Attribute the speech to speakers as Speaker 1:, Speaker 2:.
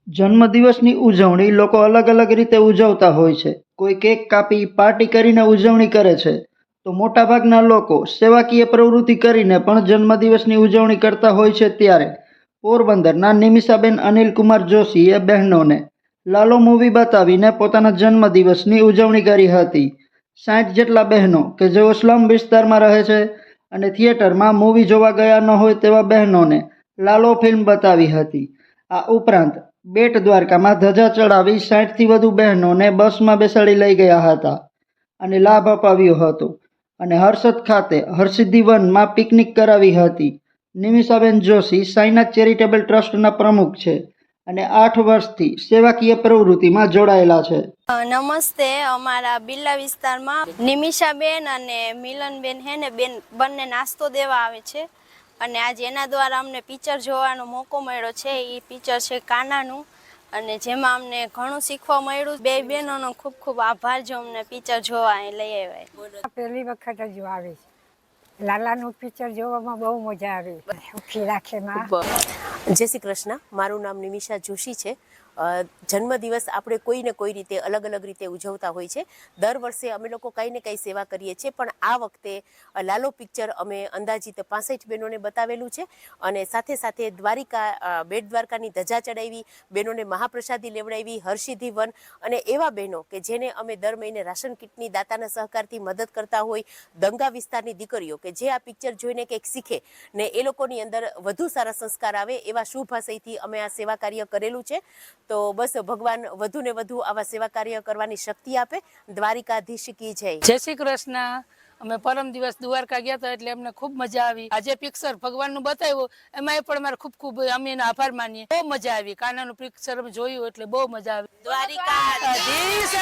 Speaker 1: જન્મદિવસની ઉજવણી લોકો અલગ અલગ રીતે ઉજવતા હોય છે. કોઈ કેક કાપી પાર્ટી કરીને ઉજવણી કરે છે, તો મોટાભાગના લોકો સેવાકીય પ્રવૃત્તિ કરીને પણ જન્મદિવસની ઉજવણી કરતા હોય છે. ત્યારે પોરબંદરના નિમિષાબેન અનિલકુમાર જોશીએ બહેનોને લાલો મૂવી બતાવીને પોતાના જન્મદિવસની ઉજવણી કરી હતી. 60 જેટલા બહેનો કે જેઓ સ્લમ વિસ્તારમાં રહે છે અને થિયેટરમાં મૂવી જોવા ગયા ન હોય તેવા બહેનોને લાલો ફિલ્મ બતાવી હતી. આ ઉપરાંત બેટ દ્વારકામાં ધજા ચડાવી 60થી વધુ બહેનોને બસમાં બેસાડી લઈ ગયા હતા અને લાભ અપાવ્યો હતો. અને હર્ષદ ખાતે હરસિદ્ધિ વનમાં પિકનિક કરાવી હતી. નિમિષાબેન જોશી સાઈનાથ ચેરિટેબલ ટ્રસ્ટના પ્રમુખ છે અને 8 વર્ષથી સેવાકીય પ્રવૃત્તિમાં જોડાયેલા છે.
Speaker 2: નમસ્તે, અમારા બિલ્લા વિસ્તારમાં નિમિષાબેન અને મિલનબેન હે ને બેન બંને નાસ્તો દેવા આવે છે અને આજે એના દ્વારા અમને પિક્ચર જોવાનો મોકો મળ્યો છે. એ પિક્ચર છે કાનાનું અને જેમાં અમને ઘણું શીખવા મળ્યું. બે બહેનોનો ખૂબ ખૂબ આભાર જો અમને પિક્ચર જોવા અહીં લઈ આવ્યા.
Speaker 3: પહેલી વખત જ આવે છે. લાલાનું પિક્ચર જોવામાં બહુ મજા આવે. સુખી રાખે માં.
Speaker 4: જય શ્રી કૃષ્ણ. મારું નામ નિમિષા જોશી છે. જન્મદિવસ આપણે કોઈ ને કોઈ રીતે અલગ અલગ રીતે ઉજવતા હોય છે. દર વર્ષે અમે લોકો કંઈ ને કંઈ સેવા કરીએ છીએ, પણ આ વખતે લાલો પિક્ચર અમે અંદાજિત 65 બહેનોને બતાવેલું છે અને સાથે સાથે બેટ દ્વારકાની ધજા ચડાવી, બહેનોને મહાપ્રસાદી લેવડાવી, હરસિદ્ધિ વન અને એવા બહેનો કે જેને અમે દર મહિને રાશન કીટની દાતાના સહકારથી મદદ કરતા હોય, દંગા વિસ્તારની દીકરીઓ કે જે આ પિક્ચર જોઈને કંઈક શીખે ને એ લોકોની અંદર વધુ સારા સંસ્કાર આવે એવા શુભ આશયથી અમે આ સેવા કાર્ય કરેલું છે. તો બસ ભગવાન વધુ ને વધુ આવા સેવા કાર્ય કરવાની શક્તિ આપે. દ્વારિકાધીશ કી જય.
Speaker 5: જય શ્રી કૃષ્ણ. અમે પરમ દિવસ દ્વારકા ગયા હતા એટલે અમને ખૂબ મજા આવી. આજે પિક્ચર ભગવાનનું બતાવ્યું એમાં પણ મારે ખૂબ ખૂબ અમે એનો આભાર માનીએ. બહુ મજા આવી. કાનાનું પિક્ચર અમે જોયું એટલે બહુ મજા આવી. દ્વારિકાધીશ